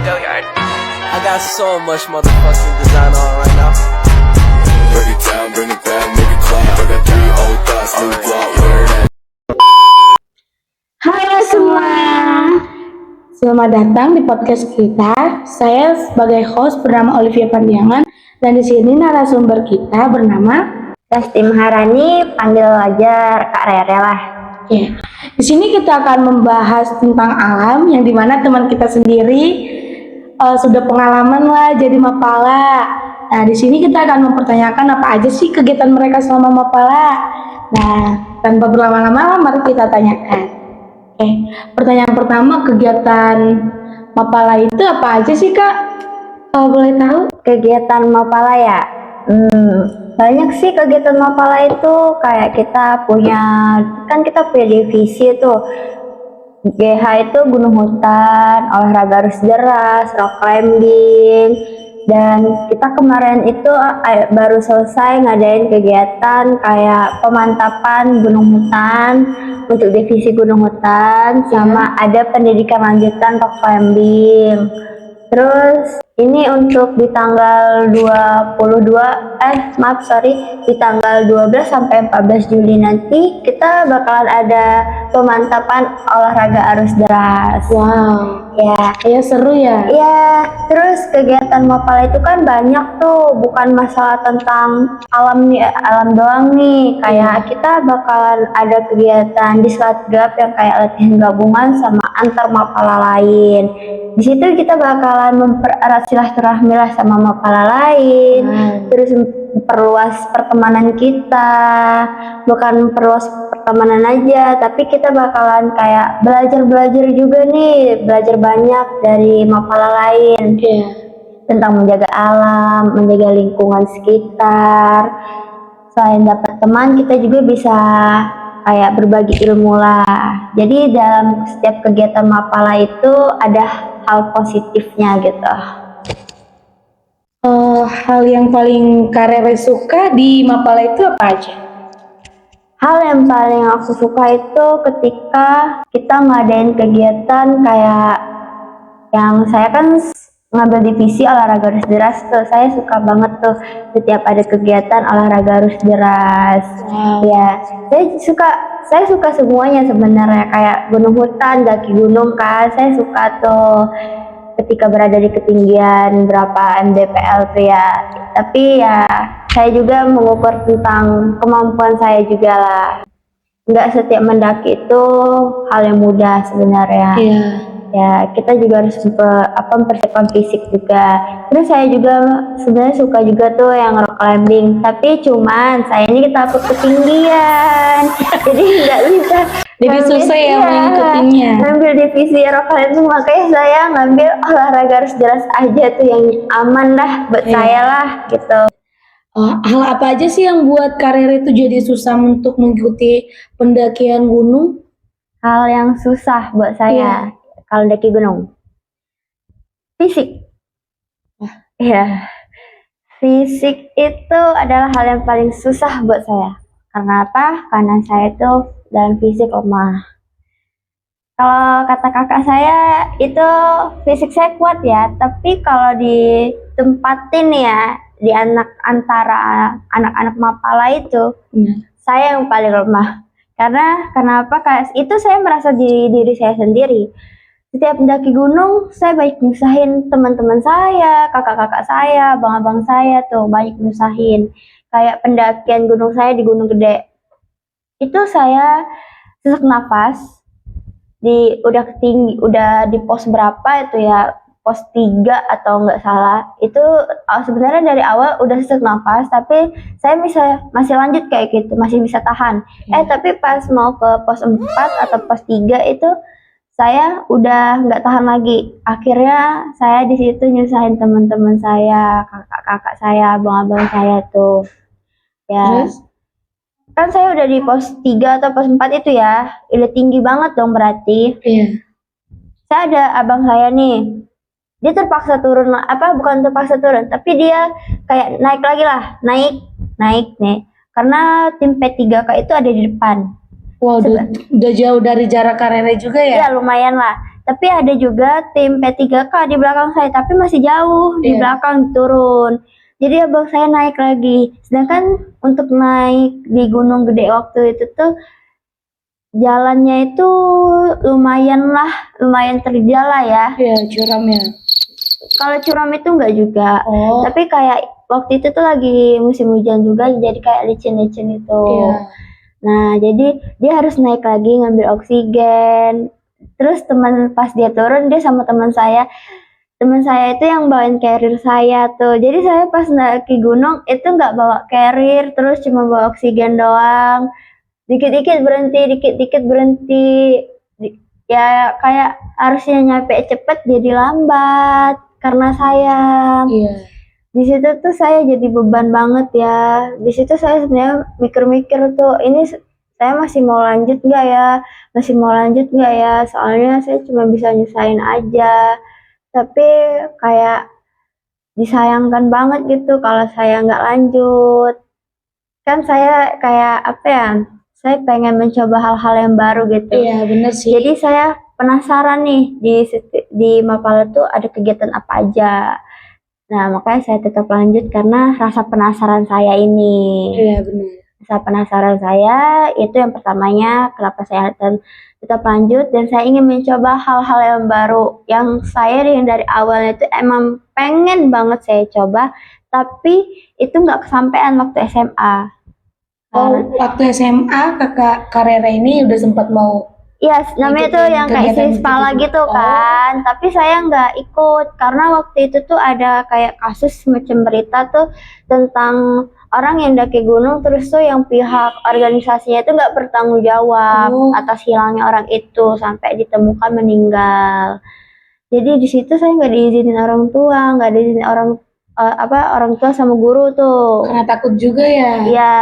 I got so much motherfucking design on right now. Break it down, bring it back, make it clap. I got 3 old thoughts, new block, where that. Halo semua, selamat datang di podcast kita. Saya sebagai host bernama Olivia Pandiangan dan di sini narasumber kita bernama Resti Maharani, panggil aja Kak Rere lah. Ya. Di sini kita akan membahas tentang alam yang dimana teman kita sendiri sudah pengalaman lah jadi mapala. Nah, di sini kita akan mempertanyakan apa aja sih kegiatan mereka selama mapala. Nah, tanpa berlama-lama, mari kita tanyakan. Pertanyaan pertama, kegiatan mapala itu apa aja sih Kak? Kalau boleh tahu? Kegiatan mapala ya? Banyak sih kegiatan mapala itu, kayak kita punya divisi tuh. GH itu gunung hutan, olahraga arus deras, rock climbing, dan kita kemarin itu baru selesai ngadain kegiatan kayak pemantapan gunung hutan untuk divisi gunung hutan, sama ada pendidikan lanjutan rock climbing. Terus ini untuk di tanggal di tanggal 12 sampai 14 Juli nanti kita bakalan ada pemantapan olahraga arus deras. Wow. Ya seru ya. Iya, terus kegiatan mapala itu kan banyak tuh, bukan masalah tentang alam doang nih. Kayak kita bakalan ada kegiatan di Slatgap yang kayak latihan gabungan sama antar mapala lain. Di situ kita bakalan mempererat silaturahmi lah sama mapala lain, terus perluas pertemanan kita. Bukan perluas pertemanan aja, tapi kita bakalan kayak belajar juga nih, belajar banyak dari mapala lain tentang menjaga alam, menjaga lingkungan sekitar. Selain dapat teman, kita juga bisa kayak berbagi ilmu lah. Jadi dalam setiap kegiatan mapala itu ada hal positifnya gitu. Hal yang paling Kak Rere suka di mapala itu apa aja? Hal yang paling aku suka itu ketika kita ngadain kegiatan kayak yang saya kan ngambil divisi olahraga arus deras tuh. Saya suka banget tuh setiap ada kegiatan olahraga arus deras. Ya, saya suka semuanya sebenarnya, kayak gunung hutan, daki gunung kan. Saya suka tuh ketika berada di ketinggian berapa mdpl tuh ya. Tapi ya saya juga mengukur tentang kemampuan saya juga lah. Nggak setiap mendaki itu hal yang mudah sebenarnya. Ya, kita juga harus mempersiapkan fisik juga. Terus saya juga sebenarnya suka juga tuh yang rock climbing, tapi cuman saya ini takut ketinggian. Jadi nggak bisa. Jadi susah ya mengikutinya. Ngambil divisi rock climbing, makanya saya ngambil olahraga arus deras aja tuh yang aman lah buat saya lah gitu. Hal apa aja sih yang buat Kak Rere itu jadi susah untuk mengikuti pendakian gunung? Hal yang susah buat saya kalau daki gunung, fisik. Fisik itu adalah hal yang paling susah buat saya. Karena apa? Karena saya itu dalam fisik lemah. Kalau kata kakak saya itu fisik saya kuat ya, tapi kalau ditempatin ya di antara anak-anak mapala itu, saya yang paling lemah. Karena kenapa? Itu saya merasa di diri saya sendiri. Setiap mendaki gunung, saya banyak nyusahin teman-teman saya, kakak-kakak saya, abang-abang saya tuh banyak nyusahin. Kayak pendakian gunung saya di Gunung Gede. Itu saya sesak nafas, udah di pos berapa itu ya, pos 3 atau nggak salah. Itu sebenarnya dari awal udah sesak nafas, tapi saya masih lanjut kayak gitu, masih bisa tahan. Tapi pas mau ke pos 4 atau pos 3 itu saya udah nggak tahan lagi. Akhirnya saya di situ nyusahin teman-teman saya, kakak-kakak saya, abang-abang saya tuh. Ya. Terus? Kan saya udah di pos 3 atau pos 4 itu ya, udah tinggi banget dong berarti. Saya ada abang saya nih, dia terpaksa turun, bukan terpaksa turun, tapi dia kayak naik lagi lah, naik nih. Karena tim P3K itu ada di depan. Wow, udah jauh dari jarak Kak Rere juga ya? Iya, lumayan lah. Tapi ada juga tim P3K di belakang saya, tapi masih jauh di Iya. belakang turun. Jadi abang saya naik lagi. Sedangkan untuk naik di Gunung Gede waktu itu tuh jalannya itu lumayan terjal lah ya. Iya, curam ya. Kalau curam itu enggak juga. Oh. Tapi kayak waktu itu tuh lagi musim hujan juga, jadi kayak licin-licin itu. Iya. Nah, jadi dia harus naik lagi ngambil oksigen. Terus pas dia turun, dia sama teman saya. Teman saya itu yang bawain carrier saya tuh. Jadi saya pas naik gunung itu nggak bawa carrier, terus cuma bawa oksigen doang. Dikit-dikit berhenti, dikit-dikit berhenti. Ya kayak harusnya nyampe cepet jadi lambat karena sayang. Iya. Di situ tuh saya jadi beban banget ya. Di situ saya sebenarnya mikir-mikir tuh, ini saya masih mau lanjut nggak ya? Masih mau lanjut nggak ya? Soalnya saya cuma bisa nyusahin aja. Tapi kayak disayangkan banget gitu kalau saya nggak lanjut. Kan saya kayak apa ya? Saya pengen mencoba hal-hal yang baru gitu. Iya, bener sih. Jadi saya penasaran nih di Mapala tuh ada kegiatan apa aja. Nah, makanya saya tetap lanjut karena rasa penasaran saya ini. Iya, bener. Rasa penasaran saya itu yang pertamanya kenapa saya tetap lanjut, dan saya ingin mencoba hal-hal yang baru yang saya dari awalnya itu emang pengen banget saya coba, tapi itu nggak kesampaian waktu SMA. Oh, waktu SMA kakak Karera ini udah sempat mau. Iya, namanya tuh Ikutin yang kayak kegiatan Sispala gitu. gitu kan. Tapi saya nggak ikut karena waktu itu tuh ada kayak kasus semacam berita tuh tentang orang yang daki gunung, terus tuh yang pihak organisasinya itu nggak bertanggung jawab atas hilangnya orang itu sampai ditemukan meninggal. Jadi di situ saya nggak diizinin orang tua, nggak diizinin orang tua sama guru tuh. Karena takut juga ya. Iya.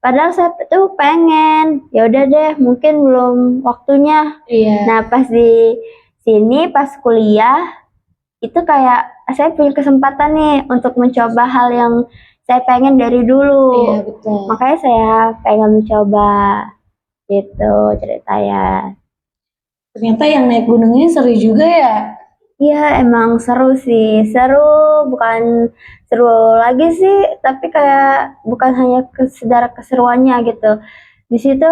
Padahal saya tuh pengen, ya udah deh, mungkin belum waktunya. Iya. Nah, pas di sini, pas kuliah, itu kayak saya punya kesempatan nih untuk mencoba hal yang saya pengen dari dulu. Iya, betul. Makanya saya pengen mencoba, gitu ceritanya. Ternyata yang naik gunungnya seru juga ya. Iya, emang seru sih. Seru, bukan seru lagi sih, tapi kayak bukan hanya sekedar keseruannya gitu. Di situ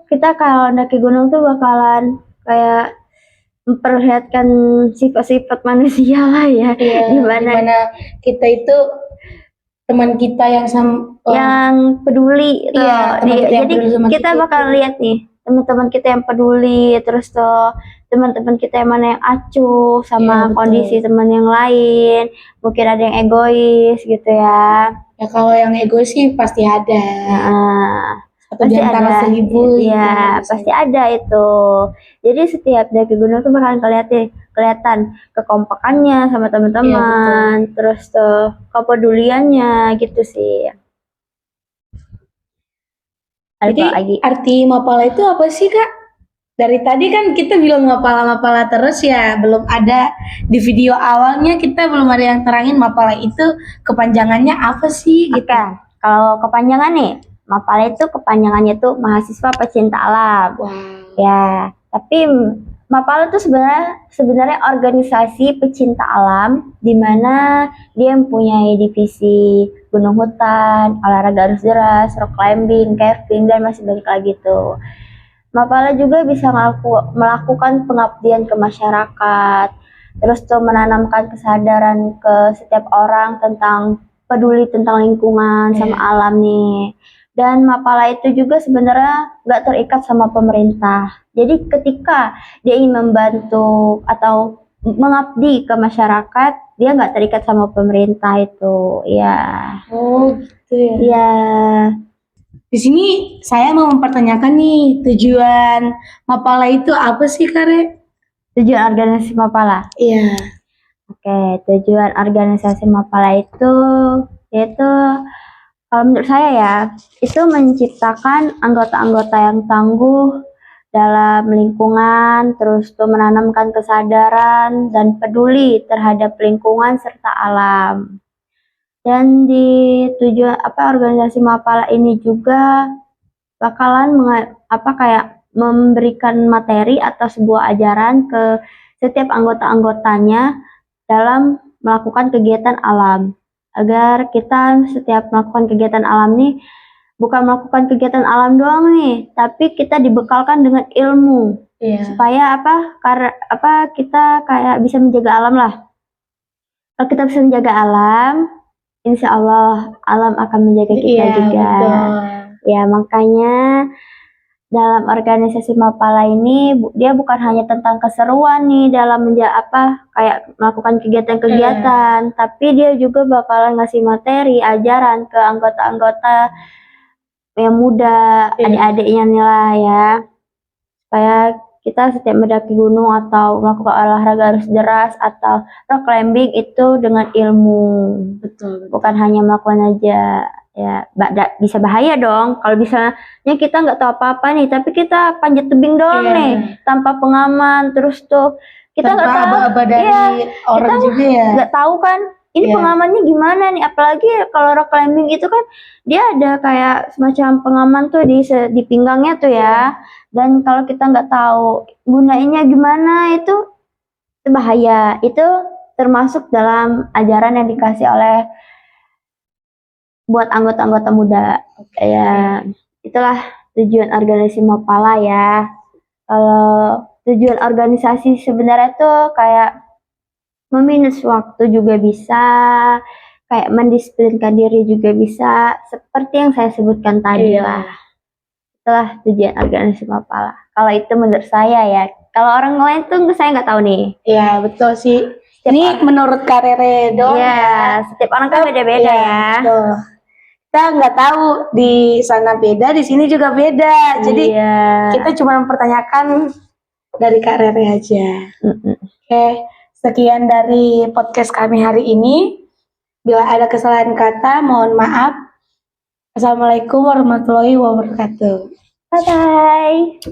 kita kalau mendaki gunung tuh bakalan kayak memperlihatkan sifat-sifat manusia lah ya. Iya, Dimana kita itu teman kita yang yang peduli tuh. Iya, teman kita yang Jadi peduli sama kita kita bakal itu. lihat nih teman-teman kita yang peduli, terus tuh teman-teman kita yang mana yang acuh sama Iya, betul. kondisi teman yang lain. Mungkin ada yang egois gitu ya. Ya kalau yang egois sih pasti ada. Nah, Atau di pasti antara ada. 1000. Iya, pasti ada itu. Jadi setiap daki gunung tuh bakalan kelihatan kekompakannya sama teman-teman, terus tuh kepeduliannya gitu sih. Jadi arti Mapala itu apa sih Kak? Dari tadi kan kita bilang Mapala terus ya, belum ada di video awalnya, kita belum ada yang terangin Mapala itu kepanjangannya apa sih gitu. Oke, kalau kepanjangan nih, Mapala itu kepanjangannya tuh Mahasiswa Pecinta Alam. Wow. Ya, tapi Mapala itu sebenarnya organisasi pecinta alam di mana dia mempunyai divisi gunung hutan, olahraga arus deras, rock climbing, caving, dan masih banyak lagi tuh. Mapala juga bisa melakukan pengabdian ke masyarakat, terus tuh menanamkan kesadaran ke setiap orang tentang peduli tentang lingkungan sama alam nih. Dan Mapala itu juga sebenarnya nggak terikat sama pemerintah. Jadi ketika dia ingin membantu atau mengabdi ke masyarakat, dia nggak terikat sama pemerintah itu, ya. Oh gitu ya. Ya. Di sini saya mau mempertanyakan nih, tujuan Mapala itu apa sih Kare? Tujuan organisasi Mapala. Iya. Oke, tujuan organisasi Mapala itu yaitu kalau menurut saya ya, itu menciptakan anggota-anggota yang tangguh dalam lingkungan, terus tuh menanamkan kesadaran dan peduli terhadap lingkungan serta alam. Dan di organisasi Mapala ini juga bakalan memberikan materi atau sebuah ajaran ke setiap anggota-anggotanya dalam melakukan kegiatan alam. Agar kita setiap melakukan kegiatan alam nih, bukan melakukan kegiatan alam doang nih, tapi kita dibekalkan dengan ilmu. Supaya kita kayak bisa menjaga alam lah. Kalau kita bisa menjaga alam, insya Allah alam akan menjaga kita juga. Betul. Ya, makanya dalam organisasi Mapala ini dia bukan hanya tentang keseruan nih dalam kayak melakukan kegiatan-kegiatan, tapi dia juga bakalan ngasih materi, ajaran ke anggota-anggota yang muda, adik-adiknya nih lah ya. Supaya kita setiap mendaki gunung atau melakukan olahraga arus deras atau rock climbing itu dengan ilmu. Betul. Bukan hanya melakukan aja. Ya, bisa bahaya dong kalau misalnya kita nggak tahu apa-apa nih, tapi kita panjat tebing doang nih tanpa pengaman, terus tuh kita nggak tahu aba-aba dari orang kita juga ya. nggak tahu kan ini pengamannya gimana nih, apalagi kalau rock climbing itu kan dia ada kayak semacam pengaman tuh di pinggangnya tuh ya, dan kalau kita nggak tahu gunainnya gimana itu bahaya. Itu termasuk dalam ajaran yang dikasih oleh buat anggota-anggota muda. Ya, itulah tujuan organisasi Mapala ya. Kalau tujuan organisasi sebenarnya tuh kayak meminus waktu juga bisa, kayak mendisiplinkan diri juga bisa, seperti yang saya sebutkan tadi lah. Itulah tujuan organisasi Mapala. Kalau itu menurut saya ya. Kalau orang lain tuh saya nggak tahu nih. Iya, betul sih. Ini menurut Kak Rere doang. Iya, setiap orang kan beda-beda ya. Betul. Kita nggak tahu di sana beda, di sini juga beda. Jadi kita cuma mempertanyakan dari Kak Rere aja. Oke, sekian dari podcast kami hari ini. Bila ada kesalahan kata, mohon maaf. Assalamualaikum warahmatullahi wabarakatuh. Bye-bye.